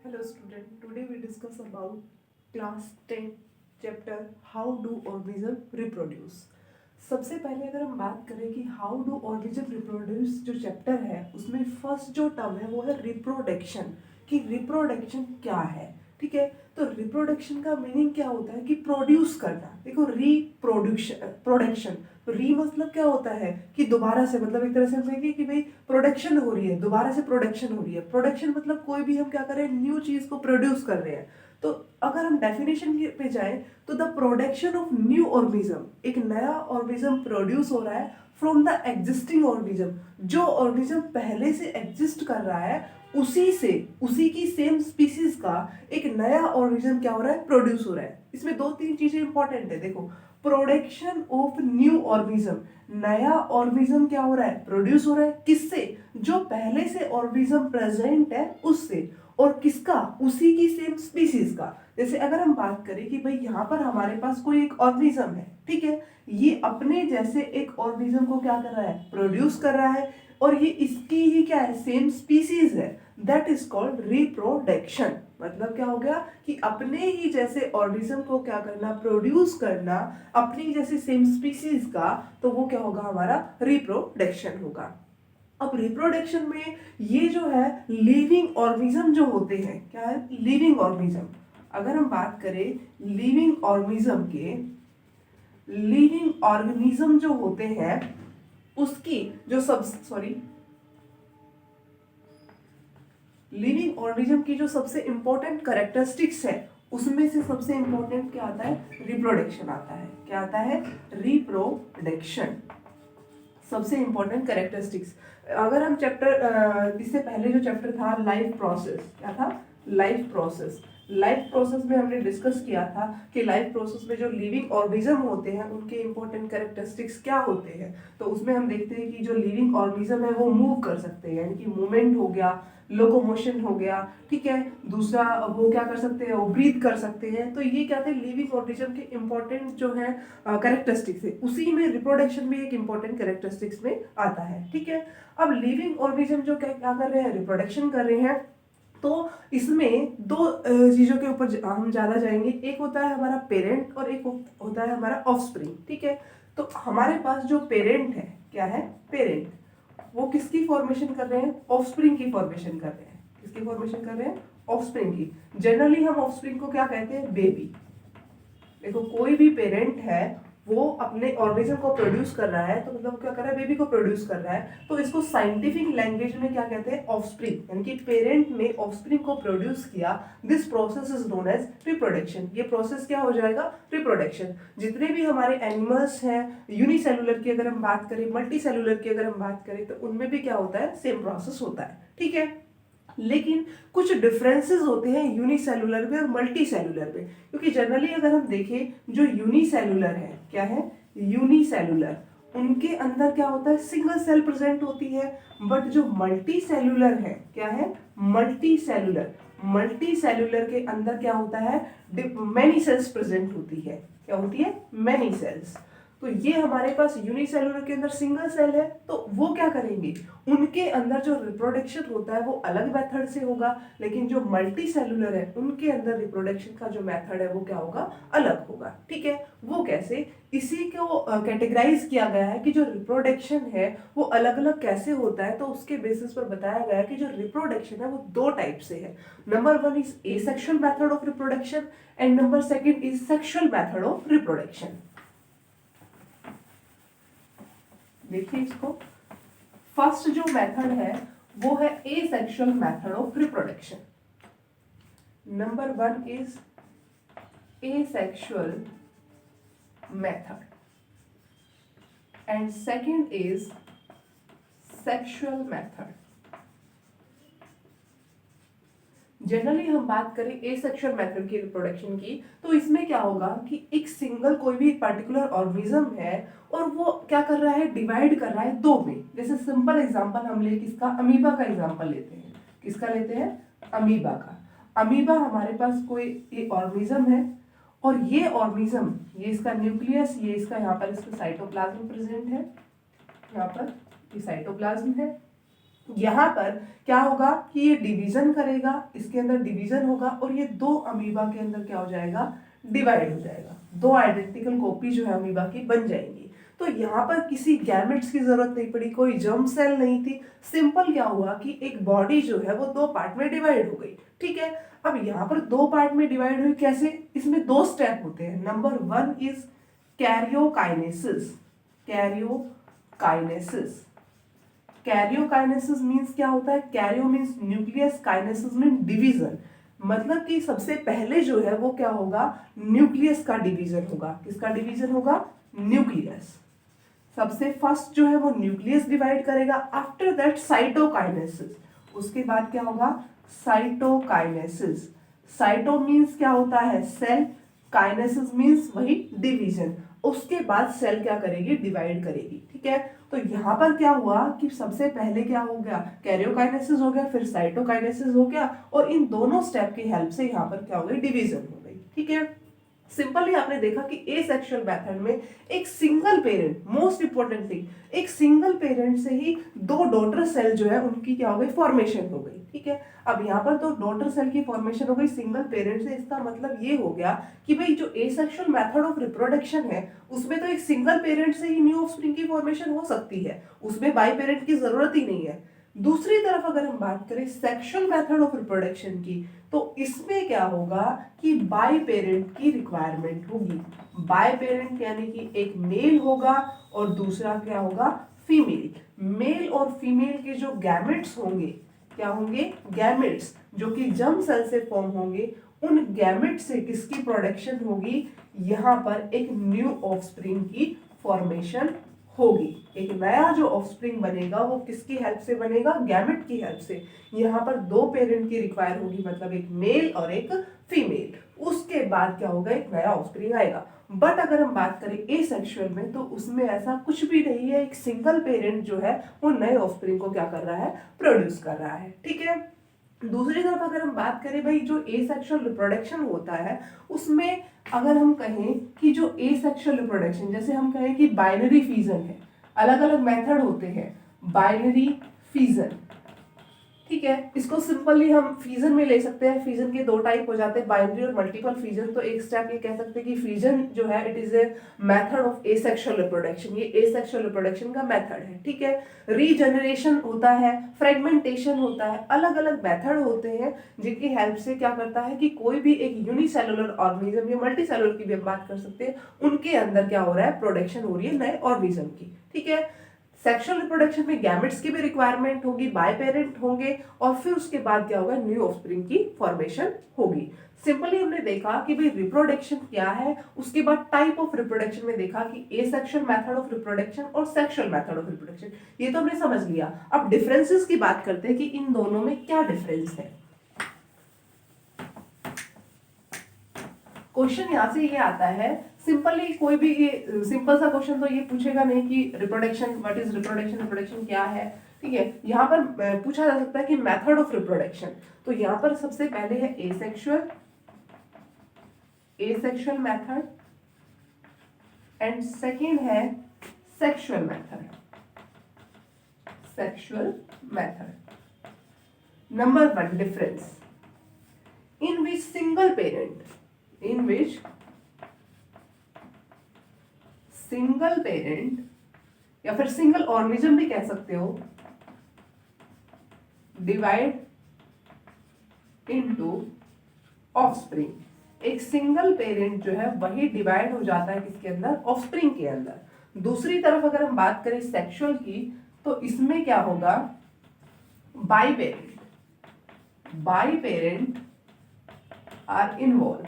Hello student, today we discuss about class 10 chapter how do organism reproduce। सबसे पहले अगर हम बात करें कि हाउ डू ऑर्गेनिज्म रिप्रोड्यूस जो चैप्टर है उसमें फर्स्ट जो टर्म है वो है रिप्रोडक्शन, कि रिप्रोडक्शन क्या है। ठीक है, तो रिप्रोडक्शन का मीनिंग क्या होता है कि प्रोड्यूस करना। देखो रिप्रोडक्शन प्रोडक्शन, तो री मतलब क्या होता है कि दोबारा से, मतलब एक तरह से हम कहेंगे कि भाई प्रोडक्शन हो रही है, दोबारा से प्रोडक्शन हो रही है। प्रोडक्शन मतलब कोई भी हम क्या कर रहे हैं, न्यू चीज को प्रोड्यूस कर रहे हैं। तो अगर हम डेफिनेशन पे जाएं तो the production of new organism, एक नया ऑर्गेनिज्म प्रोड्यूस हो रहा है फ्रॉम द एग्जिस्टिंग ऑर्गेनिज्म। जो ऑर्गेनिज्म पहले से एग्जिस्ट कर रहा है उसी की सेम स्पीसीज का एक नया ऑर्गेनिज्म क्या हो रहा है, प्रोड्यूस हो रहा है। इसमें दो तीन चीजें इंपॉर्टेंट है। देखो, प्रोडक्शन ऑफ न्यू ऑर्गेनिज्म, नया ऑर्गेनिज्म क्या हो रहा है, प्रोड्यूस हो रहा है। किससे? जो पहले से ऑर्गेनिज्म प्रेजेंट है उससे। और किसका? उसी की सेम स्पीसीज का। जैसे अगर हम बात करें कि भाई यहाँ पर हमारे पास कोई एक ऑर्गेनिज्म है, ठीक है, ये अपने जैसे एक ऑर्गेनिज्म को क्या कर रहा है, प्रोड्यूस कर रहा है, और ये इसकी ही क्या है, सेम स्पीसीज है। That is called reproduction. मतलब क्या हो गया कि अपने ही जैसे ऑर्गेनिज्म को क्या करना, प्रोड्यूस करना अपनी जैसे सेम स्पीसीज का, तो वो क्या होगा, हमारा रिप्रोडक्शन होगा। अब रिप्रोडक्शन में ये जो है लिविंग ऑर्गेनिज्म जो होते हैं, क्या है, लिविंग ऑर्गेनिज्म। अगर हम बात करें लिविंग ऑर्गेनिज्म के, लिविंग ऑर्गेनिज्म जो होते हैं उसकी जो लिविंग ऑर्गेनिज्म की जो सबसे इंपॉर्टेंट कैरेक्टरिस्टिक्स है उसमें से सबसे इंपॉर्टेंट क्या आता है, रिप्रोडक्शन आता है। क्या आता है, रिप्रोडक्शन, सबसे इंपॉर्टेंट कैरेक्टरिस्टिक्स। अगर हम चैप्टर इससे पहले जो चैप्टर था लाइफ प्रोसेस, क्या था, लाइफ प्रोसेस। लाइफ प्रोसेस में हमने डिस्कस किया था कि लाइफ प्रोसेस में जो लिविंग ऑर्गेनिज्म होते हैं उनके इंपॉर्टेंट कैरेक्टरिस्टिक्स क्या होते हैं। तो उसमें हम देखते हैं कि जो लिविंग ऑर्गेनिज्म है वो मूव कर सकते हैं, यानी कि मूवमेंट हो गया, लोकोमोशन हो गया, ठीक है। दूसरा वो क्या कर सकते हैं, वो ब्रीथ कर सकते हैं। तो ये क्या थे, लिविंग ऑर्गेनिज्म के इंपॉर्टेंट जो है कैरेक्टरिस्टिक्स है। उसी में रिप्रोडक्शन भी एक इंपॉर्टेंट कैरेक्टरिस्टिक्स में आता है, ठीक है। अब लिविंग ऑर्गेनिज्म जो क्या क्या कर रहे हैं, रिप्रोडक्शन कर रहे हैं। तो इसमें दो चीजों के ऊपर हम ज्यादा जाएंगे। एक होता है हमारा पेरेंट और एक होता है हमारा ऑफस्प्रिंग, ठीक है। तो हमारे पास जो पेरेंट है, क्या है, पेरेंट, वो किसकी फॉर्मेशन कर रहे हैं, ऑफस्प्रिंग की फॉर्मेशन कर रहे हैं। किसकी फॉर्मेशन कर रहे हैं, ऑफस्प्रिंग की। जनरली हम ऑफस्प्रिंग को क्या कहते हैं, बेबी। देखो, कोई भी पेरेंट है वो अपने ऑर्गेनिज्म को प्रोड्यूस कर रहा है, तो मतलब क्या कर रहा है, बेबी को प्रोड्यूस कर रहा है। तो इसको साइंटिफिक लैंग्वेज में क्या कहते हैं, ऑफस्प्रिंग, यानी कि पेरेंट ने ऑफस्प्रिंग को प्रोड्यूस किया। This process is known as reproduction. ये प्रोसेस क्या हो जाएगा, रिप्रोडक्शन। जितने भी हमारे एनिमल्स हैं, यूनिसेलुलर की अगर हम बात करें, मल्टी सेलुलर की अगर हम बात करें, तो उनमें भी क्या होता है, सेम प्रोसेस होता है, ठीक है। लेकिन कुछ डिफरेंसेस होते हैं यूनिसेलुलर में और मल्टी सेलुलर में। क्योंकि जनरली अगर हम देखें, जो यूनिसेलुलर है, क्या है, यूनिसेलुलर, उनके अंदर क्या होता है, सिंगल सेल प्रेजेंट होती है। बट जो मल्टी सेलुलर है, क्या है, मल्टी सेलुलर, मल्टी सेलुलर के अंदर क्या होता है, मेनी सेल्स प्रेजेंट होती है। क्या होती है, मेनी सेल्स। तो ये हमारे पास यूनिसेलुलर के अंदर सिंगल सेल है, तो वो क्या करेंगे, उनके अंदर जो रिप्रोडक्शन होता है वो अलग मेथड से होगा। लेकिन जो मल्टी सेलुलर है उनके अंदर रिप्रोडक्शन का जो मेथड है वो क्या होगा, अलग होगा, ठीक है। वो कैसे, इसी को कैटेगराइज किया गया है कि जो रिप्रोडक्शन है वो अलग अलग कैसे होता है। तो उसके बेसिस पर बताया गया है कि जो रिप्रोडक्शन है वो दो टाइप से है। Number one is asexual method of reproduction and number second is sexual method of reproduction. देखिए इसको, फर्स्ट जो मेथड है वो है asexual method of reproduction. Number one is asexual method and second is sexual method. Generally हम बात करें asexual method की रिप्रोडक्शन की, तो इसमें क्या होगा कि एक सिंगल कोई भी पर्टिकुलर ऑर्गेनिज्म है और वो क्या कर रहा है, डिवाइड कर रहा है दो में। जैसे सिंपल एग्जांपल हम ले किसका, अमीबा का एग्जांपल लेते हैं। किसका लेते हैं, अमीबा का। अमीबा हमारे पास कोई एक ऑर्गेनिज्म है और ये ऑर्गेनिज्म, ये इसका न्यूक्लियस, ये इसका यहाँ पर इसका साइटोप्लाज्म प्रेजेंट है, यहाँ पर ये साइटोप्लाज्म है। यहाँ पर क्या होगा कि ये डिवीजन करेगा, इसके अंदर डिवीजन होगा और ये दो अमीबा के अंदर क्या हो जाएगा, डिवाइड हो जाएगा। दो आइडेंटिकल कॉपी जो है अमीबा की बन जाएंगी। तो यहाँ पर किसी गैमेट्स की जरूरत नहीं पड़ी, कोई जर्म सेल नहीं थी। सिंपल क्या हुआ कि एक बॉडी जो है वो दो पार्ट में डिवाइड हो गई। ठीक है, अब यहाँ पर दो पार्ट में डिवाइड हुई कैसे, इसमें दो स्टेप होते हैं। Number 1 is karyokinesis. Karyokinesis, karyokinesis means क्या होता है, Cairo means nucleus, kinesis mean division. मतलब कि सबसे पहले जो है वो क्या होगा, न्यूक्लियस का डिवीजन होगा। किसका डिवीजन होगा, न्यूक्लियस। सबसे फर्स्ट जो है वो न्यूक्लियस डिवाइड करेगा, आफ्टर दैट साइटोकाइनेसिस। उसके बाद क्या होगा, साइटोकाइनेसिस। साइटो मींस क्या होता है, सेल, काइनेसिस मींस वही डिवीजन। उसके बाद सेल क्या करेगी, डिवाइड करेगी। ठीक है, तो यहाँ पर क्या हुआ कि सबसे पहले क्या हो गया, कैरियोकाइनेसिस हो गया, फिर साइटोकाइनेसिस हो गया, और इन दोनों स्टेप की हेल्प से यहाँ पर क्या हो गई, डिवीजन हो गई। ठीक है, सिंपली आपने देखा कि एसेक्सुअल मेथड में एक single parent, most important thing, एक सिंगल पेरेंट से ही दो डॉटर सेल जो है उनकी क्या हो गई, फॉर्मेशन हो गई। ठीक है, अब यहाँ पर तो डॉटर सेल की फॉर्मेशन हो गई सिंगल पेरेंट से। इसका मतलब ये हो गया कि भाई जो एसेक्सुअल मेथड ऑफ रिप्रोडक्शन है उसमें तो एक सिंगल पेरेंट से ही न्यू ऑफस्प्रिंग की फॉर्मेशन हो सकती है, उसमें बाई पेरेंट की जरूरत ही नहीं है। दूसरी तरफ अगर हम बात करें सेक्सुअल मेथड ऑफ रिप्रोडक्शन की, तो इसमें क्या होगा कि बाई पेरेंट की रिक्वायरमेंट होगी। बाई पेरेंट यानी कि एक मेल होगा और दूसरा क्या होगा, फीमेल। मेल और फीमेल के जो गैमेट्स होंगे, क्या होंगे, गैमेट्स, जो कि जर्म सेल से फॉर्म होंगे, उन गैमेट से किसकी प्रोडक्शन होगी, यहाँ पर एक न्यू ऑफस्प्रिंग की फॉर्मेशन होगी। एक नया जो ऑफस्प्रिंग बनेगा वो किसकी हेल्प से बनेगा, गैमेट की हेल्प से। यहाँ पर दो पेरेंट की रिक्वायर होगी, मतलब एक मेल और एक फीमेल। उसके बाद क्या होगा, एक नया ऑफस्प्रिंग आएगा। बट अगर हम बात करें एसेक्सुअल में, तो उसमें ऐसा कुछ भी नहीं है। एक सिंगल पेरेंट जो है वो नए ऑफस्प्रिंग को क्या कर रहा है, प्रोड्यूस कर रहा है। ठीक है, दूसरी तरफ अगर हम बात करें भाई जो एसेक्सुअल रिप्रोडक्शन होता है, उसमें अगर हम कहें कि जो एसेक्सुअल रिप्रोडक्शन, जैसे हम कहें कि बाइनरी फिजन है, अलग अलग मेथड होते हैं बाइनरी फिजन। ठीक है, इसको सिंपली हम फिजन में ले सकते हैं। फिजन के दो टाइप हो जाते हैं, बाइनरी और मल्टीपल फिजन। तो एक स्टेप ये कह सकते हैं कि फिजन जो है it is a method of asexual reproduction, ये एसेक्सुअल रिप्रोडक्शन का मेथड है। ठीक है, रीजनरेशन होता है, फ्रेगमेंटेशन होता है, अलग अलग मेथड होते हैं जिनकी हेल्प से क्या करता है कि कोई भी एक यूनिसेलुलर ऑर्गेनिज्म या मल्टी सेलुलर की भी हम बात कर सकते हैं, उनके अंदर क्या हो रहा है, प्रोडक्शन हो रही है नए ऑर्गेनिज्म की। ठीक है, सेक्सुअल रिप्रोडक्शन में गैमेट्स की भी रिक्वायरमेंट होगी, बाय पेरेंट होंगे, और फिर उसके बाद क्या होगा, न्यू ऑफस्प्रिंग की फॉर्मेशन होगी। सिंपली हमने देखा कि भाई रिप्रोडक्शन क्या है, उसके बाद टाइप ऑफ रिप्रोडक्शन में देखा कि एसेक्सुअल मेथड ऑफ रिप्रोडक्शन और सेक्सुअल मेथड ऑफ रिप्रोडक्शन, ये तो हमने समझ लिया। अब डिफरेंसेस की बात करते हैं कि इन दोनों में क्या डिफरेंस है। क्वेश्चन यहां से ये आता है, सिंपली कोई भी ये सिंपल सा क्वेश्चन तो ये पूछेगा नहीं कि reproduction, what is reproduction, reproduction क्या है। ठीक है, यहाँ पर पूछा जा सकता है कि मेथड ऑफ रिप्रोडक्शन। तो यहाँ पर सबसे पहले है एसेक्सुअल मेथड, एंड सेकेंड है sexual method. Number 1 difference, in which single parent या फिर सिंगल ऑर्गेनिज्म भी कह सकते हो, डिवाइड इनटू ऑफस्प्रिंग। एक सिंगल पेरेंट जो है वही डिवाइड हो जाता है किसके अंदर, ऑफस्प्रिंग के अंदर। दूसरी तरफ अगर हम बात करें सेक्सुअल की, तो इसमें क्या होगा, bi parent are involve,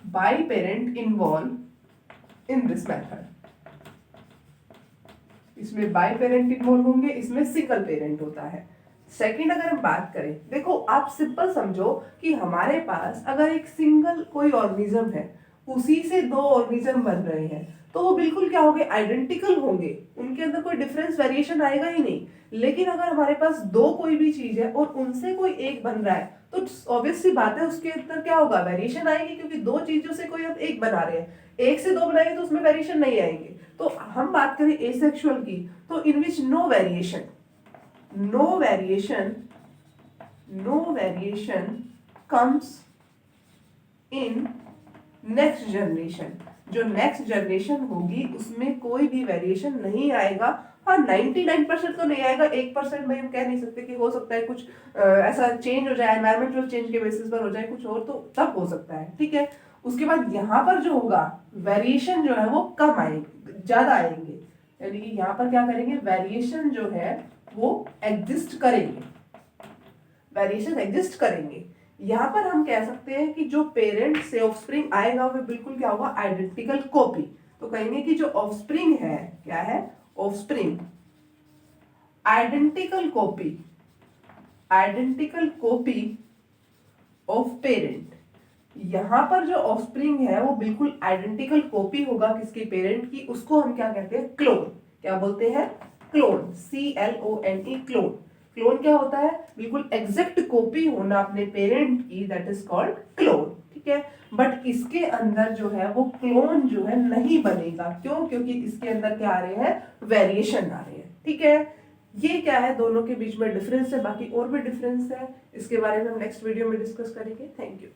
bi parent involve in this method. इसमें बाई पेरेंट इन्वॉल्व होंगे, इसमें सिंगल पेरेंट होता है। सेकंड अगर हम बात करें, देखो आप सिंपल समझो कि हमारे पास अगर एक सिंगल कोई ऑर्गेनिज्म है, उसी से दो ऑर्गेनिज्म बन रहे हैं, तो वो बिल्कुल क्या होंगे, आइडेंटिकल होंगे, उनके अंदर कोई डिफरेंस वेरिएशन आएगा ही नहीं। लेकिन अगर हमारे पास दो कोई भी चीज है और उनसे कोई एक बन रहा है, तो ऑब्वियस सी बात है उसके अंदर क्या होगा, वेरिएशन आएगी, क्योंकि दो चीजों से कोई हम एक बना रहे हैं। एक से दो बनाएंगे तो उसमें वेरिएशन नहीं आएंगे। तो हम बात करें एसेक्सुअल की, तो in which no variation, no variation comes in next generation. जो नेक्स्ट जनरेशन होगी उसमें कोई भी वेरिएशन नहीं आएगा। हाँ 99% तो नहीं आएगा, 1% में हम कह नहीं सकते कि हो सकता है कुछ ऐसा चेंज हो जाए, एनवायरमेंटल चेंज के बेसिस पर हो जाए कुछ और, तो तब हो सकता है, ठीक है। उसके बाद यहाँ पर जो होगा वेरिएशन जो है वो कम आएंगे, ज्यादा आएंगे, यानी कि यहाँ पर क्या करेंगे, वेरिएशन जो है वो एग्जिस्ट करेंगे, वेरिएशन एग्जिस्ट करेंगे। यहाँ पर हम कह सकते हैं कि जो पेरेंट से ऑफस्प्रिंग आएगा वो बिल्कुल क्या होगा, आइडेंटिकल कॉपी। तो कहेंगे कि जो ऑफस्प्रिंग है, क्या है, offspring identical copy of parent. यहां पर जो ऑफस्प्रिंग है वो बिल्कुल आइडेंटिकल कॉपी होगा किसके, पेरेंट की। उसको हम क्या कहते हैं, क्लोन। क्या बोलते हैं, क्लोन, CLONE, क्लोन। क्लोन क्या होता है, बिल्कुल एग्जैक्ट कॉपी होना अपने पेरेंट की, दैट इज कॉल्ड क्लोन, ठीक है। बट इसके अंदर जो है वो क्लोन जो है नहीं बनेगा, क्यों, क्योंकि इसके अंदर क्या आ रहे हैं, वेरिएशन आ रहे हैं, ठीक है। ये क्या है, दोनों के बीच में डिफरेंस है। बाकी और भी डिफरेंस है, इसके बारे में हम नेक्स्ट वीडियो में डिस्कस करेंगे। Thank you.